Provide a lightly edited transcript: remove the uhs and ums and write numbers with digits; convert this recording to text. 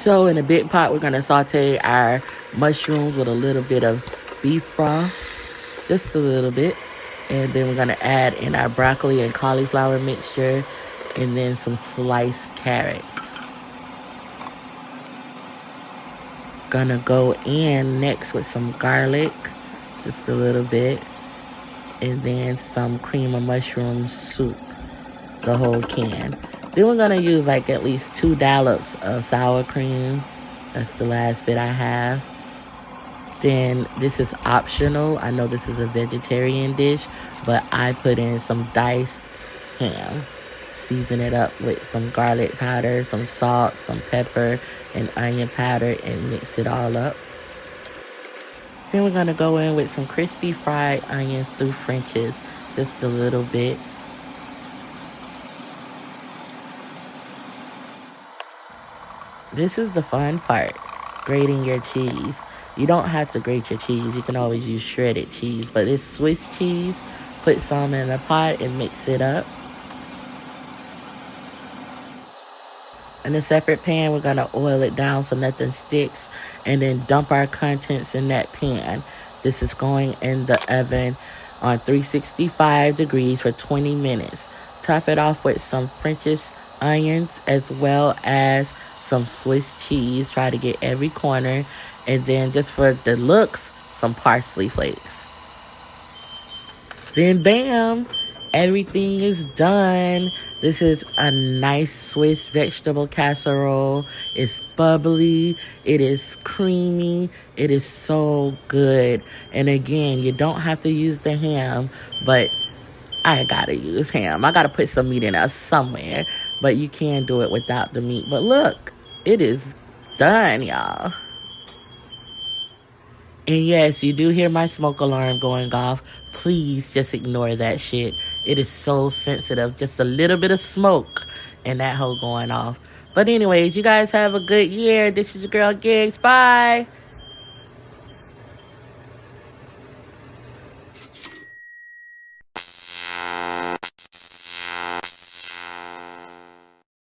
So in a big pot, we're going to saute our mushrooms with a little bit of beef broth, just a little bit. And then we're going to add in our broccoli and cauliflower mixture, and then some sliced carrots. Gonna go in next with some garlic, just a little bit, and then some cream of mushroom soup, the whole can. Then we're gonna use like at least 2 dollops of sour cream. That's the last bit I have. Then this is optional. I know this is a vegetarian dish, but I put in some diced ham. Season it up with some garlic powder, some salt, some pepper, and onion powder, and mix it all up. Then we're going to go in with some crispy fried onions through French's, just a little bit. This is the fun part, grating your cheese. You don't have to grate your cheese. You can always use shredded cheese, but it's Swiss cheese. Put some in a pot and mix it up. In a separate pan, we're going to oil it down so nothing sticks, and then dump our contents in that pan. This is going in the oven on 365 degrees for 20 minutes. Top it off with some French's onions as well as some Swiss cheese. Try to get every corner. And then just for the looks, some parsley flakes. Then bam! Everything is done. This is a nice Swiss vegetable casserole. It's bubbly. It is creamy. It is so good. And again, you don't have to use the ham, but I gotta use ham. I gotta put some meat in there somewhere. But you can do it without the meat. But look, it is done, y'all. And yes, you do hear my smoke alarm going off. Please just ignore that shit. It is so sensitive. Just a little bit of smoke and that hoe going off. But anyways, you guys have a good year. This is your girl Gigs. Bye.